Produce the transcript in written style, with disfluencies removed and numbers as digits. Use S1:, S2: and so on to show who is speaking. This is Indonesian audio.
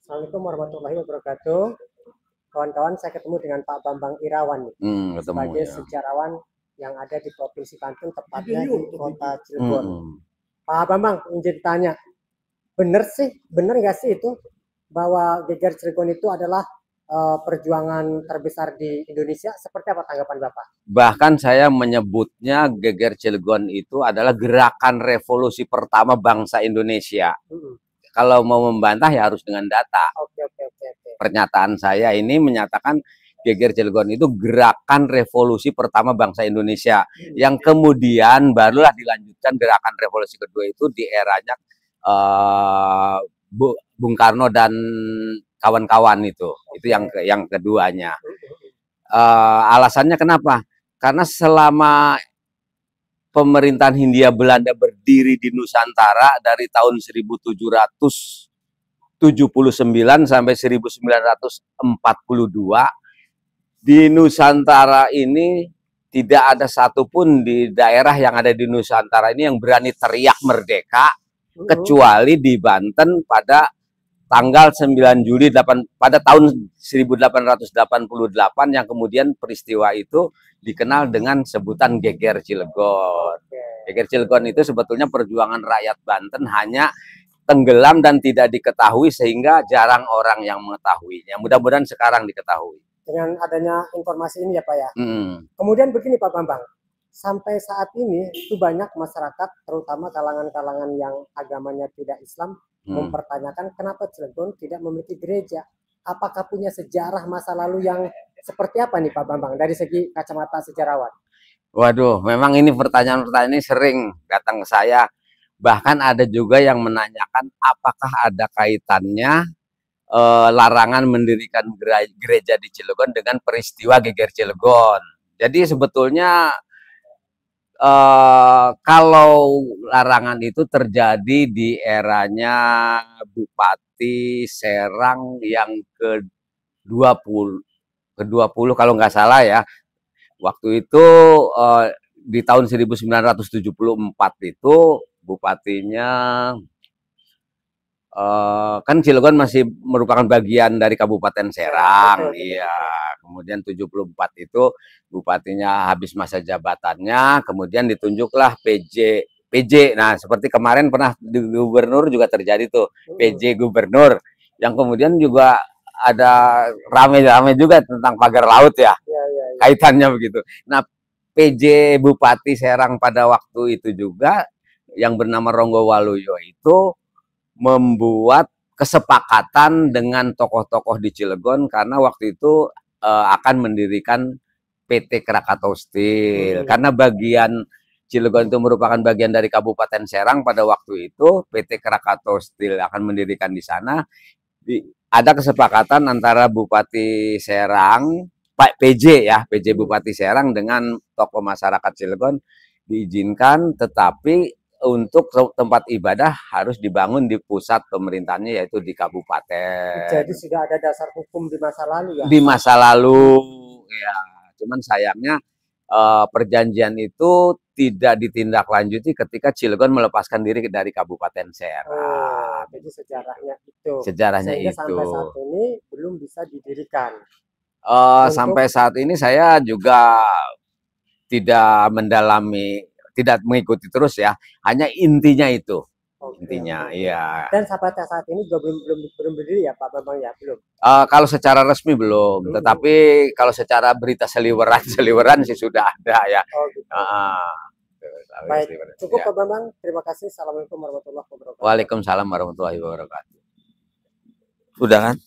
S1: Assalamualaikum warahmatullahi wabarakatuh. Kawan-kawan, saya ketemu dengan Pak Bambang Irawan nih,
S2: Ketemu
S1: sebagai
S2: ya.
S1: sejarawan yang ada di Provinsi Banten, tepatnya di Kota Cilegon.
S2: Mm-mm.
S1: Pak Bambang, ingin ditanya, bener nggak sih itu bahwa Geger Cilegon itu adalah perjuangan terbesar di Indonesia? Seperti apa tanggapan Bapak?
S2: Bahkan saya menyebutnya Geger Cilegon itu adalah gerakan revolusi pertama bangsa Indonesia.
S1: Hmm.
S2: Kalau mau membantah ya harus dengan data.
S1: Oke, oke, oke, oke.
S2: Pernyataan saya ini menyatakan Geger Cilegon itu gerakan revolusi pertama bangsa Indonesia. Yang kemudian barulah dilanjutkan gerakan revolusi kedua itu di eranya uh, Bung Karno dan kawan-kawan itu. Itu yang keduanya. Alasannya kenapa? Karena selama pemerintahan Hindia Belanda berdiri di Nusantara dari tahun 1779 sampai 1942, di Nusantara ini tidak ada satupun di daerah yang ada di Nusantara ini yang berani teriak merdeka, kecuali di Banten pada tanggal 9 Juli pada tahun 1888 yang kemudian peristiwa itu dikenal dengan sebutan Geger Cilegon. Geger Cilegon itu sebetulnya perjuangan rakyat Banten hanya tenggelam dan tidak diketahui sehingga jarang orang yang mengetahuinya. Mudah-mudahan sekarang diketahui.
S1: Dengan adanya informasi ini ya Pak ya. Kemudian begini Pak Bambang, sampai saat ini itu banyak masyarakat, terutama kalangan-kalangan yang agamanya tidak Islam, mempertanyakan kenapa Cilegon tidak memiliki gereja. Apakah punya sejarah masa lalu yang seperti apa nih Pak Bambang dari segi kacamata sejarawan?
S2: Waduh, memang ini pertanyaan-pertanyaan ini sering datang ke saya. Bahkan ada juga yang menanyakan apakah ada kaitannya larangan mendirikan gereja di Cilegon dengan peristiwa Geger Cilegon. Jadi sebetulnya kalau larangan itu terjadi di eranya Bupati Serang yang ke-20 kalau nggak salah ya. Waktu itu di tahun 1974 itu bupatinya kan Cilegon masih merupakan bagian dari Kabupaten Serang. Iya. Kemudian 74 itu bupatinya habis masa jabatannya, kemudian ditunjuklah PJ. Nah, seperti kemarin pernah di gubernur juga terjadi tuh, PJ gubernur. Yang kemudian juga ada rame-rame juga tentang pagar laut ya. Kaitannya begitu. Nah, PJ Bupati Serang pada waktu itu juga yang bernama Ronggo Waluyo itu membuat kesepakatan dengan tokoh-tokoh di Cilegon karena waktu itu akan mendirikan PT Krakatau Steel. Karena bagian Cilegon itu merupakan bagian dari Kabupaten Serang pada waktu itu, PT Krakatau Steel akan mendirikan di sana. Ada kesepakatan antara Bupati Serang, Pak PJ ya, PJ Bupati Serang dengan tokoh masyarakat Cilegon diizinkan, tetapi untuk tempat ibadah harus dibangun di pusat pemerintahannya yaitu di kabupaten.
S1: Jadi sudah ada dasar hukum di masa lalu ya?
S2: Di masa lalu ya, cuman sayangnya perjanjian itu tidak ditindaklanjuti ketika Cilegon melepaskan diri dari Kabupaten Serang.
S1: Jadi sejarahnya itu.
S2: Sejarahnya
S1: sehingga
S2: itu.
S1: Sampai saat ini belum bisa didirikan.
S2: Sampai saat ini saya juga tidak mendalami, tidak mengikuti terus ya. Hanya intinya itu. Intinya, iya.
S1: Dan sampai saat ini juga belum berdiri ya Pak Bambang ya, belum.
S2: Kalau secara resmi belum, tetapi kalau secara berita seliweran sih sudah ada ya.
S1: Gitu. Baik, cukup ya. Pak Bambang. Terima kasih. Assalamualaikum warahmatullahi wabarakatuh.
S2: Waalaikumsalam warahmatullahi wabarakatuh. Sudah kan?